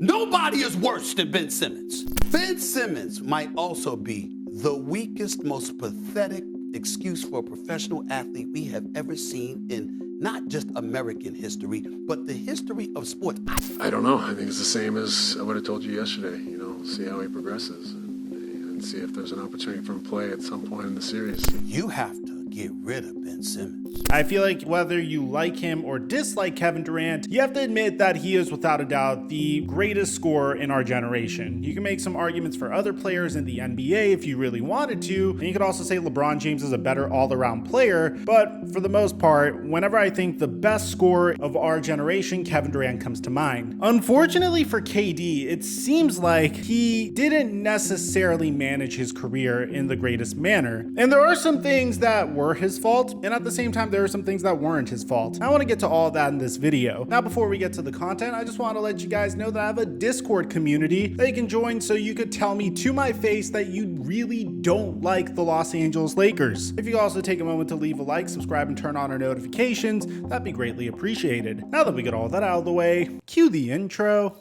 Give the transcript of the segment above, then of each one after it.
Nobody is worse than Ben Simmons. Ben Simmons might also be the weakest, most pathetic excuse for a professional athlete we have ever seen in not just American history, but the history of sports. I don't know. I think it's the same as I would have told you yesterday. See how he progresses and see if there's an opportunity for him to play at some point in the series. You have to get rid of Ben Simmons. I feel like whether you like him or dislike Kevin Durant, you have to admit that he is without a doubt the greatest scorer in our generation. You can make some arguments for other players in the NBA if you really wanted to, and you could also say LeBron James is a better all-around player, but for the most part, whenever I think the best scorer of our generation, Kevin Durant comes to mind. Unfortunately for KD, it seems like he didn't necessarily manage his career in the greatest manner, and there are some things that were his fault, and at the same time, there are some things that weren't his fault. I want to get to all that in this video. Now, before we get to the content, I just want to let you guys know that I have a Discord community that you can join so you could tell me to my face that you really don't like the Los Angeles Lakers. If you also take a moment to leave a like, subscribe, and turn on our notifications, that'd be greatly appreciated. Now that we get all that out of the way, cue the intro.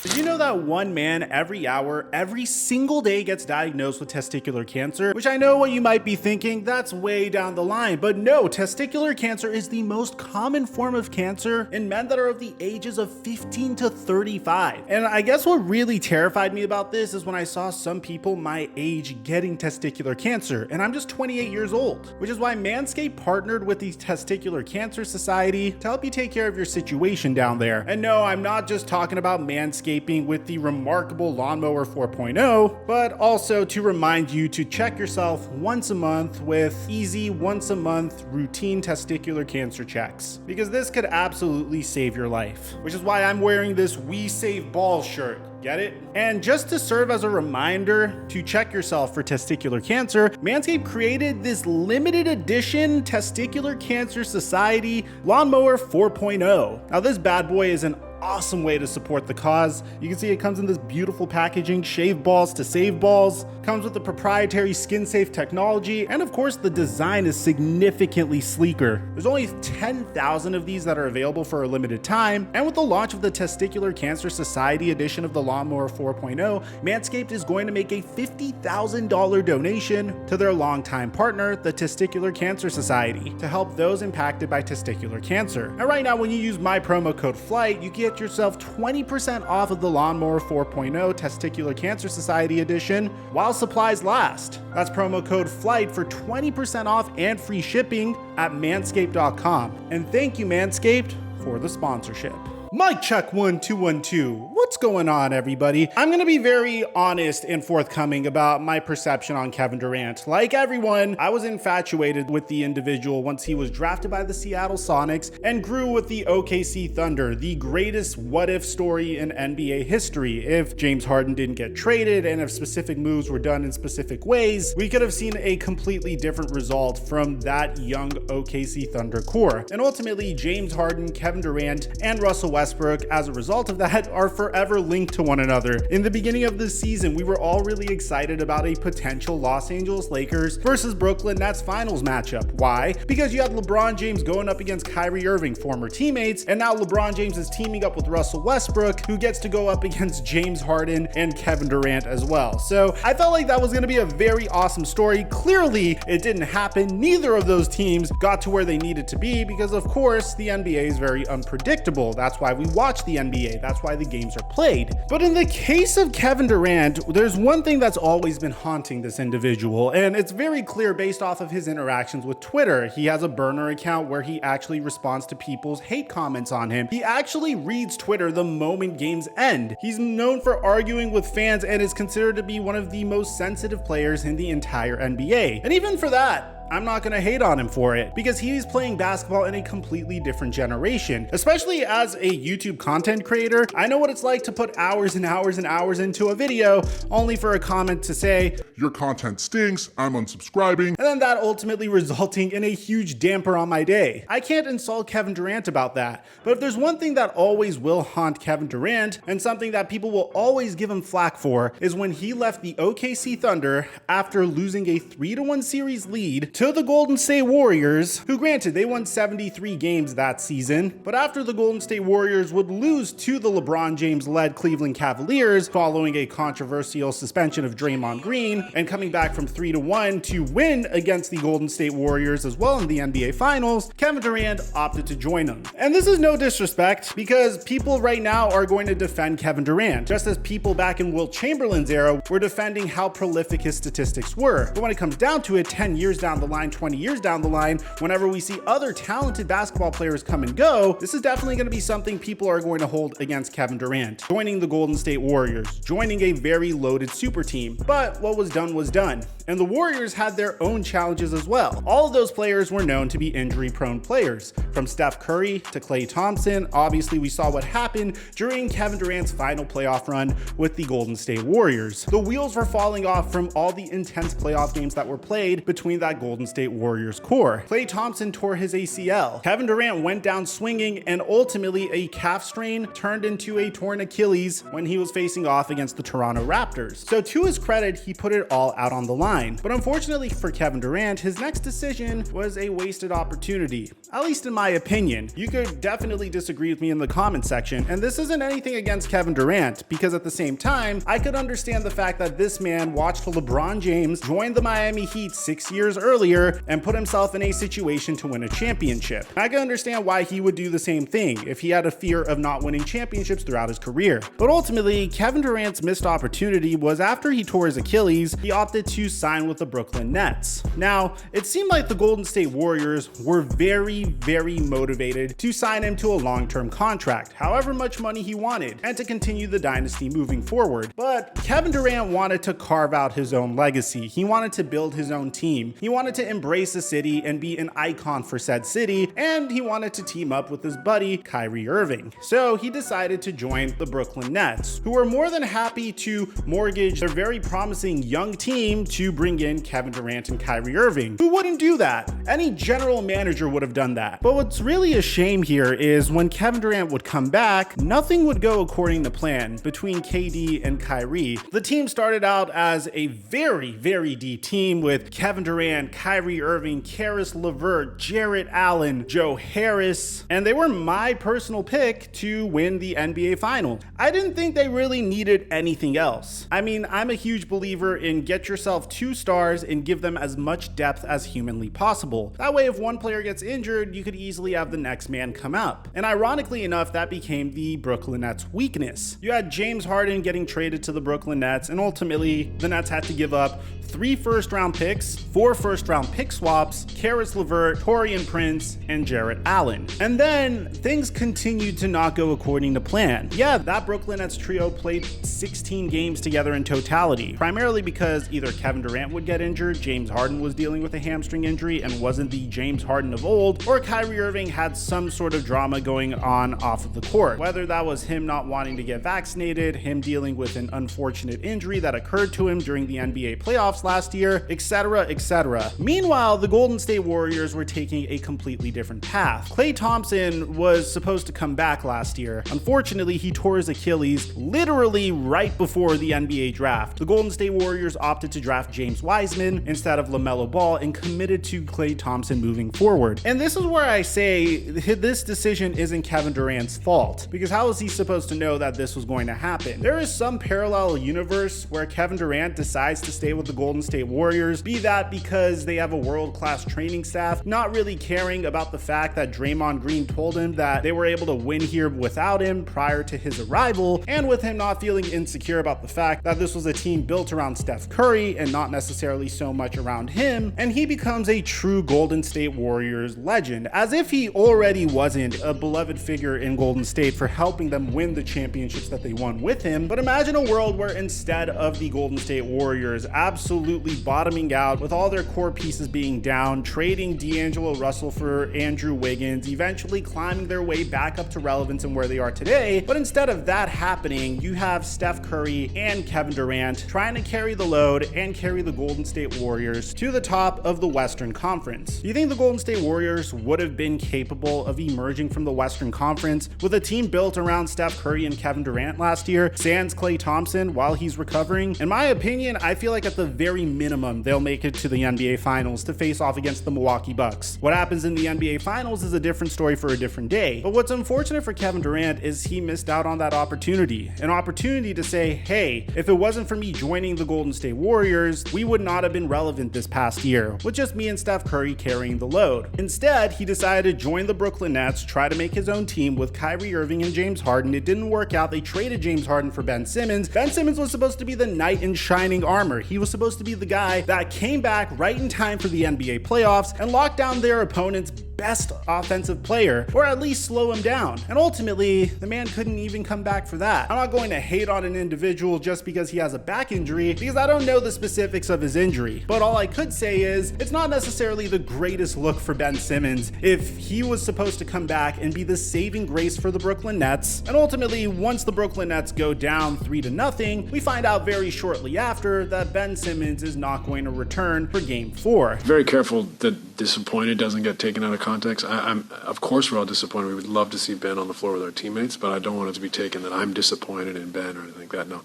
Did you know that one man every hour, every single day gets diagnosed with testicular cancer? Which I know what you might be thinking, that's way down the line, but no, testicular cancer is the most common form of cancer in men that are of the ages of 15 to 35. And I guess what really terrified me about this is when I saw some people my age getting testicular cancer, and I'm just 28 years old, which is why Manscaped partnered with the Testicular Cancer Society to help you take care of your situation down there. And no, I'm not just talking about Manscaped with the remarkable Lawnmower 4.0, but also to remind you to check yourself once a month with easy once a month routine testicular cancer checks, because this could absolutely save your life, which is why I'm wearing this We Save Balls shirt. Get it? And just to serve as a reminder to check yourself for testicular cancer, Manscaped created this limited edition Testicular Cancer Society Lawnmower 4.0. Now this bad boy is an awesome way to support the cause. You can see it comes in this beautiful packaging, shave balls to save balls, comes with the proprietary skin safe technology, and of course the design is significantly sleeker. There's only 10,000 of these that are available for a limited time, and with the launch of the Testicular Cancer Society edition of the Lawnmower 4.0, Manscaped is going to make a $50,000 donation to their longtime partner, the Testicular Cancer Society, to help those impacted by testicular cancer. And right now, when you use my promo code FLIGHT, you get yourself 20% off of the Lawnmower 4.0 Testicular Cancer Society edition while supplies last. That's promo code FLIGHT for 20% off and free shipping at manscaped.com. And thank you, Manscaped, for the sponsorship. Mic check 1 2 1 2. What's going on, everybody? I'm gonna be very honest and forthcoming about my perception on Kevin Durant. Like everyone, I was infatuated with the individual once he was drafted by the Seattle Sonics and grew with the OKC Thunder, the greatest what-if story in NBA history. If James Harden didn't get traded and if specific moves were done in specific ways, we could have seen a completely different result from that young OKC Thunder core. And ultimately, James Harden, Kevin Durant, and Russell Westbrook, as a result of that, are forever linked to one another. In the beginning of this season, we were all really excited about a potential Los Angeles Lakers versus Brooklyn Nets finals matchup. Why? Because you had LeBron James going up against Kyrie Irving, former teammates, and now LeBron James is teaming up with Russell Westbrook, who gets to go up against James Harden and Kevin Durant as well. So I felt like that was going to be a very awesome story. Clearly, it didn't happen. Neither of those teams got to where they needed to be because, of course, the NBA is very unpredictable. That's why we watch the NBA. That's why the games are played. But in the case of Kevin Durant, there's one thing that's always been haunting this individual, and it's very clear based off of his interactions with Twitter. He has a burner account where he actually responds to people's hate comments on him. He actually reads Twitter the moment games end. He's known for arguing with fans and is considered to be one of the most sensitive players in the entire NBA. And even for that, I'm not gonna hate on him for it, because he's playing basketball in a completely different generation. Especially as a YouTube content creator, I know what it's like to put hours and hours and hours into a video only for a comment to say, "Your content stinks, I'm unsubscribing," and then that ultimately resulting in a huge damper on my day. I can't insult Kevin Durant about that, but if there's one thing that always will haunt Kevin Durant, and something that people will always give him flack for, is when he left the OKC Thunder after losing a 3-1 series lead to the Golden State Warriors, who granted they won 73 games that season, but after the Golden State Warriors would lose to the LeBron James-led Cleveland Cavaliers following a controversial suspension of Draymond Green, and coming back from 3-1 to win against the Golden State Warriors as well in the NBA Finals, Kevin Durant opted to join them. And this is no disrespect, because people right now are going to defend Kevin Durant, just as people back in Wilt Chamberlain's era were defending how prolific his statistics were. But when it comes down to it, 10 years down the line, 20 years down the line, whenever we see other talented basketball players come and go, this is definitely going to be something people are going to hold against Kevin Durant. Joining the Golden State Warriors, joining a very loaded super team. But what was done was done. And the Warriors had their own challenges as well. All of those players were known to be injury-prone players, from Steph Curry to Klay Thompson. Obviously, we saw what happened during Kevin Durant's final playoff run with the Golden State Warriors. The wheels were falling off from all the intense playoff games that were played between that Golden State Warriors core. Klay Thompson tore his ACL. Kevin Durant went down swinging, and ultimately a calf strain turned into a torn Achilles when he was facing off against the Toronto Raptors. So to his credit, he put it all out on the line. But unfortunately for Kevin Durant, his next decision was a wasted opportunity, at least in my opinion. You could definitely disagree with me in the comment section, and this isn't anything against Kevin Durant, because at the same time, I could understand the fact that this man watched LeBron James join the Miami Heat 6 years earlier and put himself in a situation to win a championship. I can understand why he would do the same thing if he had a fear of not winning championships throughout his career. But ultimately, Kevin Durant's missed opportunity was after he tore his Achilles, he opted to sign with the Brooklyn Nets. Now, it seemed like the Golden State Warriors were very motivated to sign him to a long-term contract, however much money he wanted, and to continue the dynasty moving forward. But Kevin Durant wanted to carve out his own legacy. He wanted to build his own team. He wanted to embrace the city and be an icon for said city, and he wanted to team up with his buddy Kyrie Irving. So he decided to join the Brooklyn Nets, who were more than happy to mortgage their very promising young team to bring in Kevin Durant and Kyrie Irving. Who wouldn't do that? Any general manager would have done that. But what's really a shame here is when Kevin Durant would come back, nothing would go according to plan between KD and Kyrie. The team started out as a very deep team with Kevin Durant, Kyrie Irving, Karis LeVert, Jarrett Allen, Joe Harris, and they were my personal pick to win the NBA Finals. I didn't think they really needed anything else. I mean, I'm a huge believer in get yourself 2 stars and give them as much depth as humanly possible. That way, if one player gets injured, you could easily have the next man come up. And ironically enough, that became the Brooklyn Nets' weakness. You had James Harden getting traded to the Brooklyn Nets, and ultimately, the Nets had to give up 3 first-round picks, 4 first-round pick swaps, Karis LeVert, Taurean Prince, and Jarrett Allen. And then things continued to not go according to plan. Yeah, that Brooklyn Nets trio played 16 games together in totality, primarily because either Kevin Durant would get injured, James Harden was dealing with a hamstring injury and wasn't the James Harden of old, or Kyrie Irving had some sort of drama going on off of the court. Whether that was him not wanting to get vaccinated, him dealing with an unfortunate injury that occurred to him during the NBA playoffs last year, etc. Meanwhile, the Golden State Warriors were taking a completely different path. Klay Thompson was supposed to come back last year. Unfortunately, he tore his Achilles literally right before the NBA draft. The Golden State Warriors opted to draft James Wiseman instead of LaMelo Ball and committed to Klay Thompson moving forward. And this is where I say this decision isn't Kevin Durant's fault, because how is he supposed to know that this was going to happen? There is some parallel universe where Kevin Durant decides to stay with the Golden State Warriors, be that because they have a world-class training staff, not really caring about the fact that Draymond Green told him that they were able to win here without him prior to his arrival, and with him not feeling insecure about the fact that this was a team built around Steph Curry and not necessarily so much around him, and he becomes a true Golden State Warriors legend, as if he already wasn't a beloved figure in Golden State for helping them win the championships that they won with him. But imagine a world where instead of the Golden State Warriors absolutely bottoming out with all their core pieces being down, trading D'Angelo Russell for Andrew Wiggins, eventually climbing their way back up to relevance and where they are today. But instead of that happening, you have Steph Curry and Kevin Durant trying to carry the load and carry the Golden State Warriors to the top of the Western Conference. Do you think the Golden State Warriors would have been capable of emerging from the Western Conference with a team built around Steph Curry and Kevin Durant last year, sans Klay Thompson while he's recovering? In my opinion, I feel like at the very minimum, they'll make it to the NBA Finals to face off against the Milwaukee Bucks. What happens in the NBA Finals is a different story for a different day. But what's unfortunate for Kevin Durant is he missed out on that opportunity. An opportunity to say, hey, if it wasn't for me joining the Golden State Warriors, we would not have been relevant this past year, with just me and Steph Curry carrying the load. Instead, he decided to join the Brooklyn Nets, try to make his own team with Kyrie Irving and James Harden. It didn't work out. They traded James Harden for Ben Simmons. Ben Simmons was supposed to be the knight in shining armor. He was supposed to be the guy that came back right in time for the NBA playoffs and locked down their opponent's best offensive player, or at least slow him down. And ultimately, the man couldn't even come back for that. I'm not going to hate on an individual just because he has a back injury, because I don't know the specifics of his injury. But all I could say is, it's not necessarily the greatest look for Ben Simmons if he was supposed to come back and be the saving grace for the Brooklyn Nets. And ultimately, once the Brooklyn Nets go down 3-0, we find out very shortly after that Ben Simmons is not going to return for Game 4. Very careful that disappointed doesn't get taken out of context. I'm of course we're all disappointed. We would love to see Ben on the floor with our teammates, but I don't want it to be taken that I'm disappointed in Ben or anything like that. No,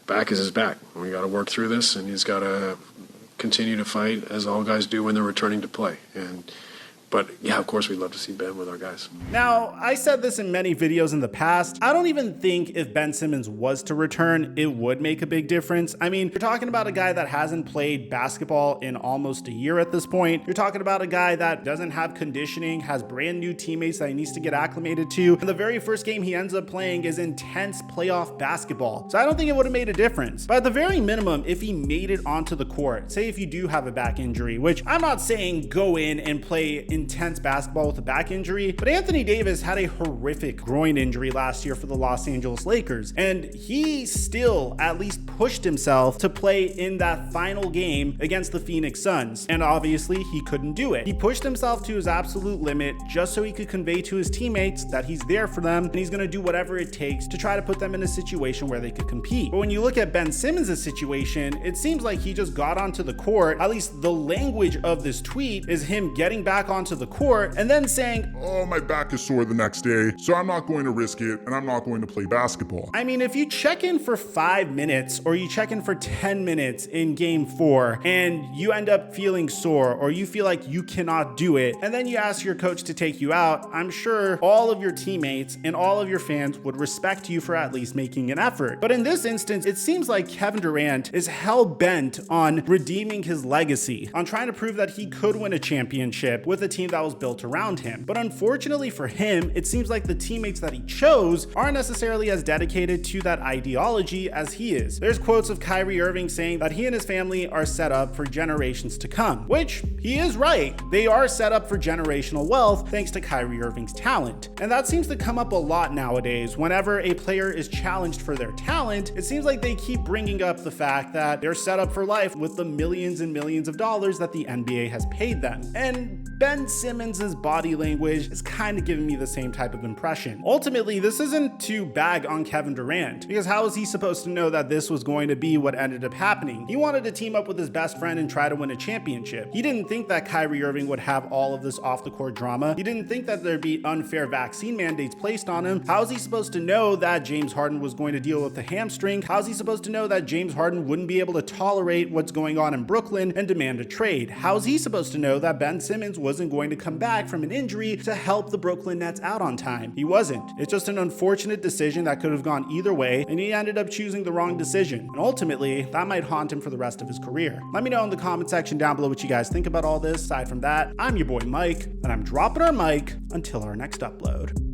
back is his back. We got to work through this, and he's got to continue to fight as all guys do when they're returning to play. But yeah, of course, we'd love to see Ben with our guys. Now, I said this in many videos in the past. I don't even think if Ben Simmons was to return, it would make a big difference. I mean, you're talking about a guy that hasn't played basketball in almost a year at this point. You're talking about a guy that doesn't have conditioning, has brand new teammates that he needs to get acclimated to. And the very first game he ends up playing is intense playoff basketball. So I don't think it would have made a difference. But at the very minimum, if he made it onto the court, say if you do have a back injury, which I'm not saying go in and play intense basketball with a back injury, but Anthony Davis had a horrific groin injury last year for the Los Angeles Lakers, and he still at least pushed himself to play in that final game against the Phoenix Suns, and obviously he couldn't do it. He pushed himself to his absolute limit just so he could convey to his teammates that he's there for them and he's going to do whatever it takes to try to put them in a situation where they could compete. But when you look at Ben Simmons' situation, it seems like he just got onto the court. At least the language of this tweet is him getting back onto the court and then saying, oh, my back is sore the next day, so I'm not going to risk it and I'm not going to play basketball. I mean, if you check in for 5 minutes or you check in for 10 minutes in Game 4 and you end up feeling sore or you feel like you cannot do it, and then you ask your coach to take you out, I'm sure all of your teammates and all of your fans would respect you for at least making an effort. But in this instance, it seems like Kevin Durant is hell-bent on redeeming his legacy, on trying to prove that he could win a championship with a team that was built around him. But unfortunately for him, it seems like the teammates that he chose aren't necessarily as dedicated to that ideology as he is. There's quotes of Kyrie Irving saying that he and his family are set up for generations to come, which he is right. They are set up for generational wealth thanks to Kyrie Irving's talent. And that seems to come up a lot nowadays. Whenever a player is challenged for their talent, it seems like they keep bringing up the fact that they're set up for life with the millions and millions of dollars that the NBA has paid them. And Ben Simmons' body language is kind of giving me the same type of impression. Ultimately, this isn't to bag on Kevin Durant, because how is he supposed to know that this was going to be what ended up happening? He wanted to team up with his best friend and try to win a championship. He didn't think that Kyrie Irving would have all of this off-the-court drama. He didn't think that there'd be unfair vaccine mandates placed on him. How is he supposed to know that James Harden was going to deal with the hamstring? How is he supposed to know that James Harden wouldn't be able to tolerate what's going on in Brooklyn and demand a trade? How is he supposed to know that Ben Simmons wasn't going to come back from an injury to help the Brooklyn Nets out on time? He wasn't. It's just an unfortunate decision that could have gone either way, and he ended up choosing the wrong decision. And ultimately, that might haunt him for the rest of his career. Let me know in the comment section down below what you guys think about all this. Aside from that, I'm your boy Mike, and I'm dropping our mic until our next upload.